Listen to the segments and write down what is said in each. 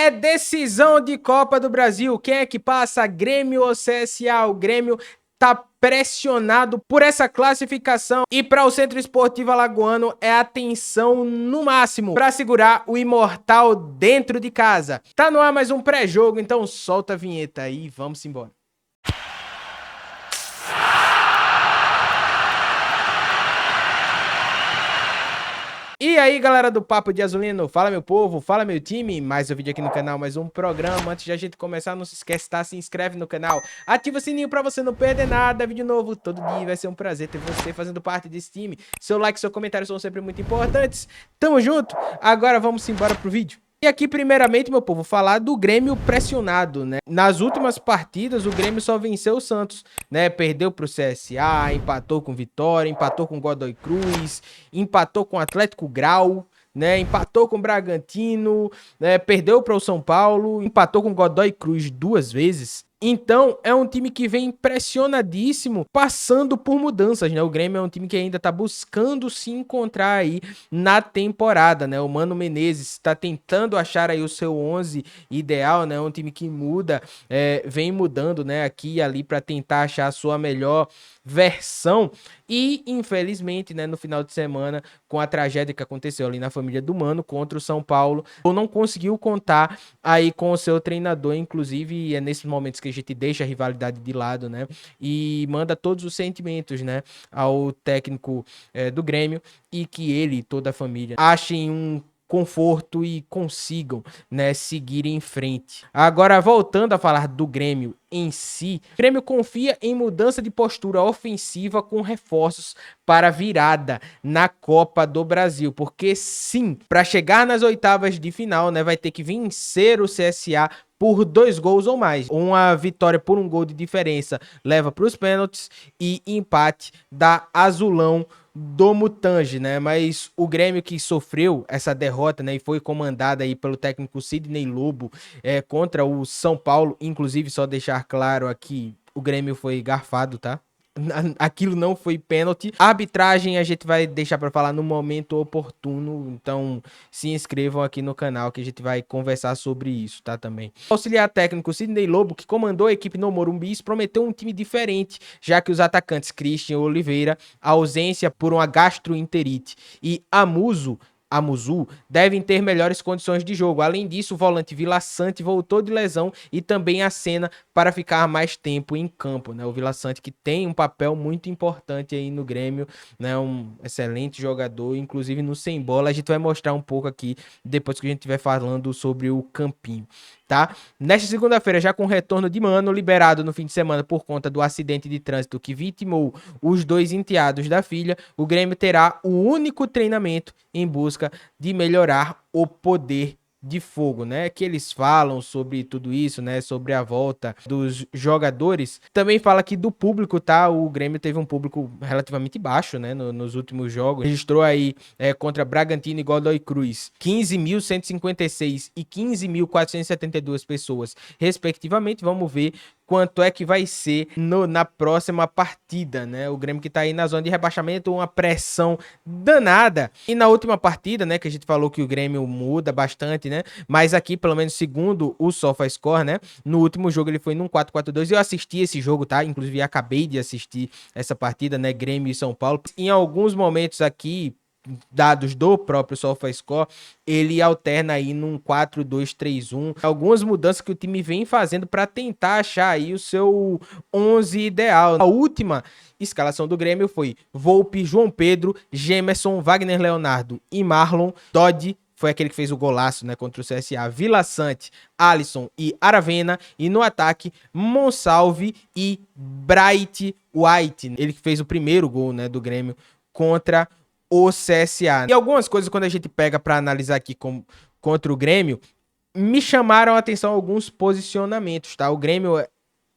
É decisão de Copa do Brasil. Quem é que passa? Grêmio ou CSA? O Grêmio tá pressionado por essa classificação e para o Centro Esportivo Alagoano é atenção no máximo para segurar o Imortal dentro de casa. Tá no ar mais um pré-jogo, então solta a vinheta aí e vamos embora. E aí, galera do Papo de Azulino, fala meu povo, fala meu time, mais um vídeo aqui no canal, mais um programa. Antes de a gente começar, não se esquece, tá? Se inscreve no canal, ativa o sininho pra você não perder nada, vídeo novo todo dia, vai ser um prazer ter você fazendo parte desse time. Seu like, seu comentário são sempre muito importantes, tamo junto, agora vamos embora pro vídeo. E aqui, primeiramente, meu povo, falar do Grêmio pressionado, né? Nas últimas partidas, o Grêmio só venceu o Santos, né? Perdeu pro CSA, empatou com Vitória, empatou com Godoy Cruz, empatou com Atlético Grau, né? Empatou com Bragantino, né? Perdeu para o São Paulo, empatou com Godoy Cruz 2 vezes. Então, é um time que vem pressionadíssimo, passando por mudanças, né? O Grêmio é um time que ainda tá buscando se encontrar aí na temporada, né? O Mano Menezes tá tentando achar aí o seu 11 ideal, né? Um time que muda, vem mudando, né? Aqui e ali para tentar achar a sua melhor versão. E, infelizmente, né? No final de semana, com a tragédia que aconteceu ali na família do Mano contra o São Paulo, não conseguiu contar aí com o seu treinador, inclusive é nesses momentos que a gente deixa a rivalidade de lado, né, e manda todos os sentimentos, né, ao técnico do Grêmio e que ele e toda a família achem um conforto e consigam, né, seguir em frente. Agora, voltando a falar do Grêmio em si, o Grêmio confia em mudança de postura ofensiva com reforços para virada na Copa do Brasil, porque sim, para chegar nas oitavas de final, né, vai ter que vencer o CSA por 2 gols ou mais. Uma vitória por 1 gol de diferença leva para os pênaltis e empate dá azulão do Mutange, né? Mas o Grêmio que sofreu essa derrota, né, e foi comandada aí pelo técnico Sidney Lobo contra o São Paulo, inclusive só deixar claro aqui, o Grêmio foi garfado, tá? Aquilo não foi pênalti. A arbitragem a gente vai deixar para falar no momento oportuno, então se inscrevam aqui no canal que a gente vai conversar sobre isso, tá, também. O auxiliar técnico Sidney Lobo, que comandou a equipe no Morumbi, prometeu um time diferente, já que os atacantes Christian Oliveira, a ausência por uma gastroenterite, e Amuzu devem ter melhores condições de jogo. Além disso, o volante Vila Sante voltou de lesão e também acena para ficar mais tempo em campo, né? O Vila Sante que tem um papel muito importante aí no Grêmio, né? Um excelente jogador, inclusive no sem bola. A gente vai mostrar um pouco aqui depois que a gente estiver falando sobre o campinho, tá? Nesta segunda-feira, já com o retorno de Mano, liberado no fim de semana por conta do acidente de trânsito que vitimou os 2 enteados da filha, o Grêmio terá o único treinamento em busca de melhorar o poder de fogo, né? Que eles falam sobre tudo isso, né? Sobre a volta dos jogadores. Também fala aqui do público, tá? O Grêmio teve um público relativamente baixo, né? Nos últimos jogos. Registrou aí contra Bragantino e Godoy Cruz 15.156 e 15.472 pessoas, respectivamente. Vamos ver quanto é que vai ser na próxima partida, né? O Grêmio que tá aí na zona de rebaixamento, uma pressão danada. E na última partida, né, que a gente falou que o Grêmio muda bastante, né? Mas aqui, pelo menos segundo o SofaScore, né, no último jogo ele foi num 4-4-2. Eu assisti esse jogo, tá? Inclusive acabei de assistir essa partida, né, Grêmio e São Paulo. Em alguns momentos aqui, dados do próprio SofaScore, ele alterna aí num 4-2-3-1. Algumas mudanças que o time vem fazendo para tentar achar aí o seu 11 ideal. A última escalação do Grêmio foi Volpe, João Pedro, Gemerson, Wagner Leonardo e Marlon. Dodge foi aquele que fez o golaço, né, contra o CSA. Vila Sante, Alisson e Aravena. E no ataque, Monsalve e Bright White. Ele que fez o primeiro gol, né, do Grêmio contra o CSA. E algumas coisas, quando a gente pega para analisar aqui contra o Grêmio, me chamaram a atenção alguns posicionamentos, tá? O Grêmio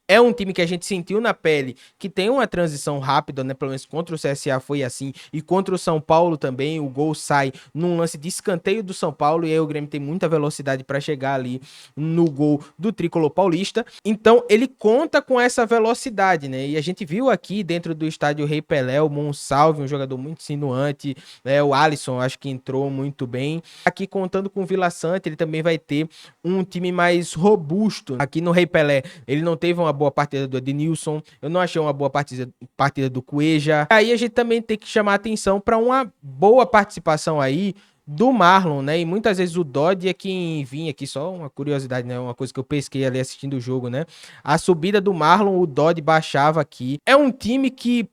É um time que a gente sentiu na pele, que tem uma transição rápida, né? Pelo menos contra o CSA foi assim. E contra o São Paulo também, o gol sai num lance de escanteio do São Paulo. E aí o Grêmio tem muita velocidade para chegar ali no gol do Tricolor Paulista. Então ele conta com essa velocidade, né? E a gente viu aqui dentro do estádio Rei Pelé, o Monsalve, um jogador muito insinuante, né? O Alisson, acho que entrou muito bem. Aqui contando com o Vila Sante, ele também vai ter um time mais robusto. Aqui no Rei Pelé, ele não teve uma boa partida do Ednilson, eu não achei uma boa partida do Cueja. Aí a gente também tem que chamar atenção para uma boa participação aí do Marlon, né? E muitas vezes o Dodge é quem vinha aqui, só uma curiosidade, né? Uma coisa que eu pesquei ali assistindo o jogo, né? A subida do Marlon, o Dodge baixava aqui. É um time que,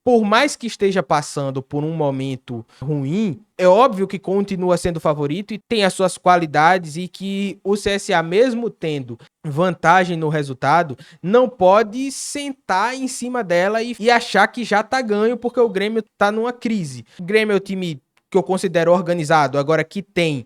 por mais que esteja passando por um momento ruim, é óbvio que continua sendo favorito e tem as suas qualidades e que o CSA, mesmo tendo vantagem no resultado, não pode sentar em cima dela e achar que já tá ganho porque o Grêmio tá numa crise. O Grêmio é o time que eu considero organizado, agora que tem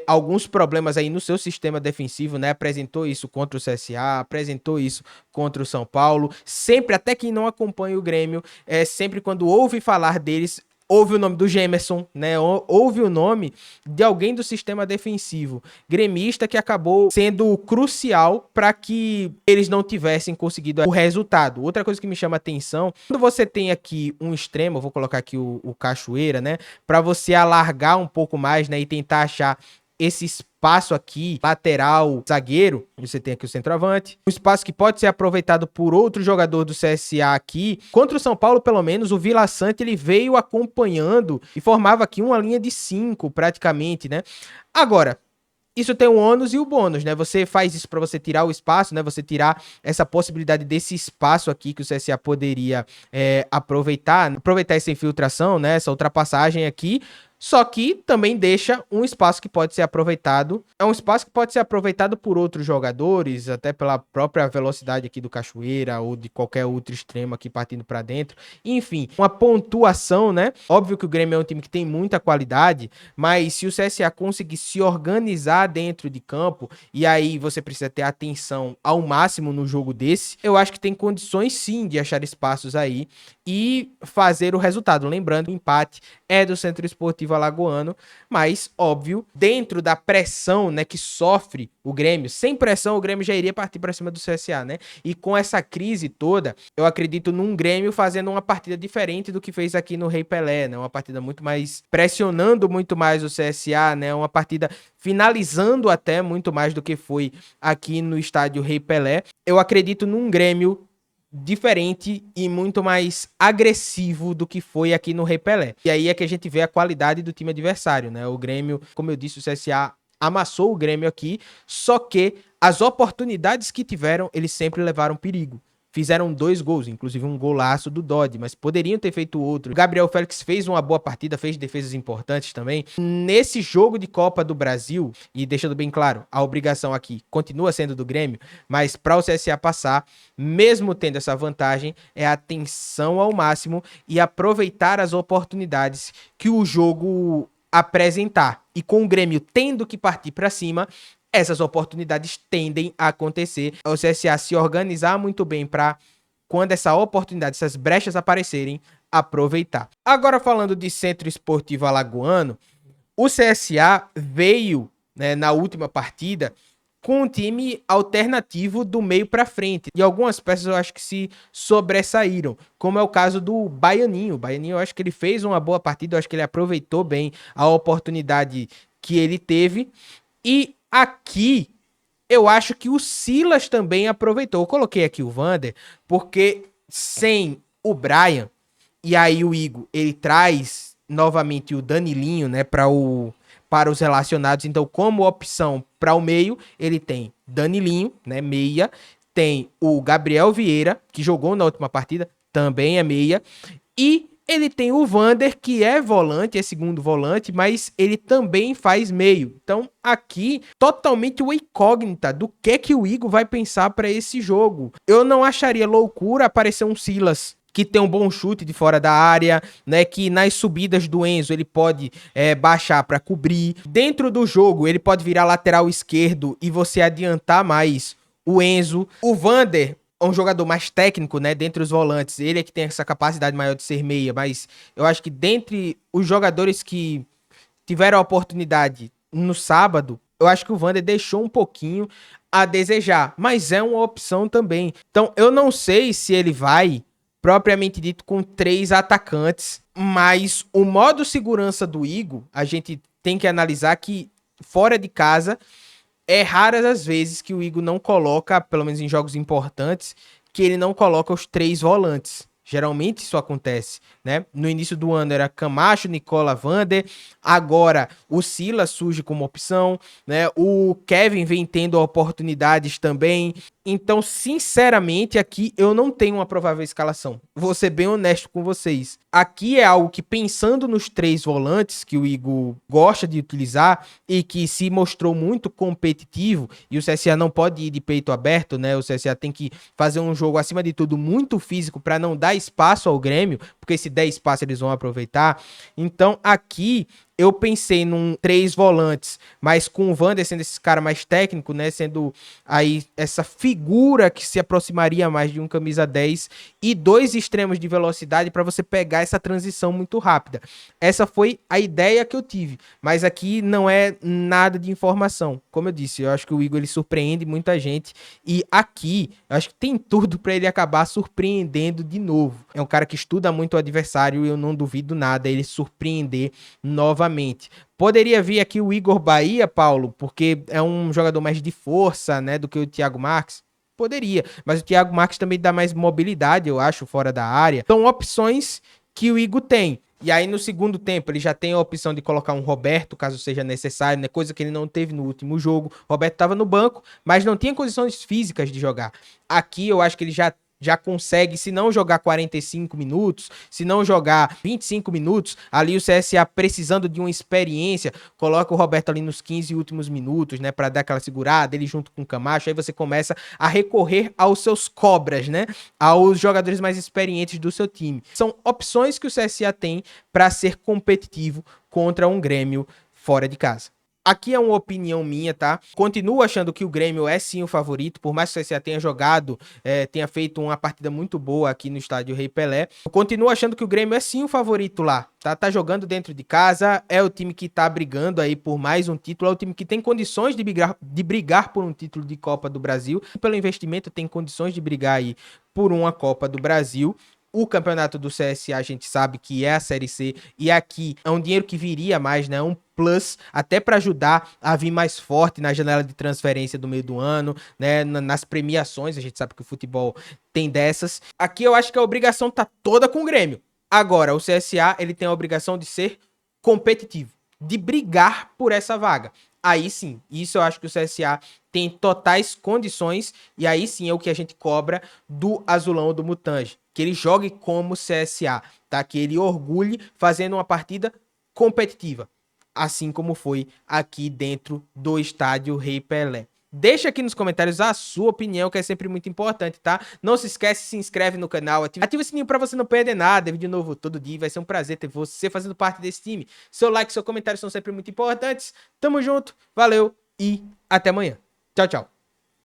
alguns problemas aí no seu sistema defensivo, né? Apresentou isso contra o CSA, apresentou isso contra o São Paulo. Sempre, até quem não acompanha o Grêmio, sempre quando ouve falar deles, ouve o nome do Gemerson, né? Ouve o nome de alguém do sistema defensivo gremista que acabou sendo crucial para que eles não tivessem conseguido o resultado. Outra coisa que me chama a atenção, quando você tem aqui um extremo, eu vou colocar aqui o Cachoeira, né? Para você alargar um pouco mais, né? E tentar achar esse espaço aqui, lateral, zagueiro, você tem aqui o centroavante, um espaço que pode ser aproveitado por outro jogador do CSA aqui. Contra o São Paulo, pelo menos, o Vila Sante, ele veio acompanhando e formava aqui uma linha de 5, praticamente, né? Agora, isso tem o ônus e o bônus, né? Você faz isso para você tirar o espaço, né? Você tirar essa possibilidade desse espaço aqui que o CSA poderia aproveitar essa infiltração, né? Essa ultrapassagem aqui. Só que também deixa um espaço que pode ser aproveitado. É um espaço que pode ser aproveitado por outros jogadores, até pela própria velocidade aqui do Cachoeira ou de qualquer outro extremo aqui partindo para dentro. Enfim, uma pontuação, né? Óbvio que o Grêmio é um time que tem muita qualidade, mas se o CSA conseguir se organizar dentro de campo, e aí você precisa ter atenção ao máximo no jogo desse, eu acho que tem condições sim de achar espaços aí e fazer o resultado. Lembrando, o empate é do Centro Esportivo Alagoano, mas, óbvio, dentro da pressão, né, que sofre o Grêmio, sem pressão o Grêmio já iria partir para cima do CSA, né? E com essa crise toda, eu acredito num Grêmio fazendo uma partida diferente do que fez aqui no Rei Pelé, né? Uma partida muito mais, pressionando muito mais o CSA, né? Uma partida finalizando até muito mais do que foi aqui no estádio Rei Pelé. Eu acredito num Grêmio diferente e muito mais agressivo do que foi aqui no Rei Pelé. E aí é que a gente vê a qualidade do time adversário, né? O Grêmio, como eu disse, o CSA amassou o Grêmio aqui, só que as oportunidades que tiveram, eles sempre levaram perigo. Fizeram 2 gols, inclusive um golaço do Dodge, mas poderiam ter feito outro. O Gabriel Félix fez uma boa partida, fez defesas importantes também. Nesse jogo de Copa do Brasil, e deixando bem claro, a obrigação aqui continua sendo do Grêmio, mas para o CSA passar, mesmo tendo essa vantagem, é atenção ao máximo e aproveitar as oportunidades que o jogo apresentar. E com o Grêmio tendo que partir para cima, essas oportunidades tendem a acontecer. O CSA se organizar muito bem para, quando essa oportunidade, essas brechas aparecerem, aproveitar. Agora falando de Centro Esportivo Alagoano, o CSA veio, né, na última partida com um time alternativo do meio para frente. E algumas peças eu acho que se sobressaíram, como é o caso do Baianinho. O Baianinho eu acho que ele fez uma boa partida, eu acho que ele aproveitou bem a oportunidade que ele teve. E aqui, eu acho que o Silas também aproveitou. Eu coloquei aqui o Vander, porque sem o Brian, e aí o Igor, ele traz novamente o Danilinho, né, para os relacionados. Então, como opção para o meio, ele tem Danilinho, né, meia. Tem o Gabriel Vieira, que jogou na última partida, também é meia. E ele tem o Vander, que é volante, é segundo volante, mas ele também faz meio. Então, aqui, totalmente uma incógnita do que o Igor vai pensar para esse jogo. Eu não acharia loucura aparecer um Silas que tem um bom chute de fora da área, né? Que nas subidas do Enzo ele pode baixar para cobrir. Dentro do jogo, ele pode virar lateral esquerdo e você adiantar mais o Enzo. O Vander, é um jogador mais técnico, né, dentre os volantes, ele é que tem essa capacidade maior de ser meia, mas eu acho que dentre os jogadores que tiveram a oportunidade no sábado, eu acho que o Wander deixou um pouquinho a desejar, mas é uma opção também. Então, eu não sei se ele vai, propriamente dito, com 3 atacantes, mas o modo segurança do Igor, a gente tem que analisar que fora de casa, é raras as vezes que o Igor não coloca, pelo menos em jogos importantes, que ele não coloca os 3 volantes. Geralmente isso acontece, né? No início do ano era Camacho, Nicola, Wander. Agora o Silas surge como opção, né? O Kevin vem tendo oportunidades também. Então, sinceramente, aqui eu não tenho uma provável escalação. Vou ser bem honesto com vocês. Aqui é algo que, pensando nos 3 volantes que o Igor gosta de utilizar e que se mostrou muito competitivo, e o CSA não pode ir de peito aberto, né? O CSA tem que fazer um jogo, acima de tudo, muito físico para não dar espaço ao Grêmio, porque se der espaço eles vão aproveitar. Então, aqui eu pensei num 3 volantes, mas com o Wander sendo esse cara mais técnico, né? Sendo aí essa figura que se aproximaria mais de um camisa 10 e 2 extremos de velocidade para você pegar essa transição muito rápida. Essa foi a ideia que eu tive, mas aqui não é nada de informação. Como eu disse, eu acho que o Igor ele surpreende muita gente e aqui eu acho que tem tudo para ele acabar surpreendendo de novo. É um cara que estuda muito o adversário e eu não duvido nada ele surpreender novamente. Poderia vir aqui o Igor Bahia, Paulo, porque é um jogador mais de força, né, do que o Thiago Marques. Poderia, mas o Thiago Marques também dá mais mobilidade, eu acho, fora da área. São opções que o Igor tem. E aí no segundo tempo ele já tem a opção de colocar um Roberto, caso seja necessário, né? Coisa que ele não teve no último jogo. O Roberto estava no banco, mas não tinha condições físicas de jogar. Aqui eu acho que ele já consegue, se não jogar 45 minutos, se não jogar 25 minutos, ali o CSA precisando de uma experiência, coloca o Roberto ali nos 15 últimos minutos, né, para dar aquela segurada, ele junto com o Camacho, aí você começa a recorrer aos seus cobras, né, aos jogadores mais experientes do seu time. São opções que o CSA tem para ser competitivo contra um Grêmio fora de casa. Aqui é uma opinião minha, tá? Continuo achando que o Grêmio é sim o favorito, por mais que o CSA tenha jogado, tenha feito uma partida muito boa aqui no estádio Rei Pelé. Eu continuo achando que o Grêmio é sim o favorito lá, tá? Tá jogando dentro de casa, é o time que tá brigando aí por mais um título, é o time que tem condições de brigar por um título de Copa do Brasil. Pelo investimento tem condições de brigar aí por uma Copa do Brasil. O campeonato do CSA a gente sabe que é a Série C e aqui é um dinheiro que viria mais, né? Um plus até para ajudar a vir mais forte na janela de transferência do meio do ano, né? Nas premiações, a gente sabe que o futebol tem dessas. Aqui eu acho que a obrigação tá toda com o Grêmio. Agora, o CSA ele tem a obrigação de ser competitivo, de brigar por essa vaga. Aí sim, isso eu acho que o CSA tem totais condições e aí sim é o que a gente cobra do Azulão do Mutange, que ele jogue como CSA, tá? Que ele orgulhe fazendo uma partida competitiva, assim como foi aqui dentro do estádio Rei Pelé. Deixa aqui nos comentários a sua opinião, que é sempre muito importante, tá? Não se esquece, se inscreve no canal, ativa o sininho pra você não perder nada. Vídeo novo todo dia, vai ser um prazer ter você fazendo parte desse time. Seu like, seu comentário são sempre muito importantes. Tamo junto, valeu e até amanhã. Tchau, tchau.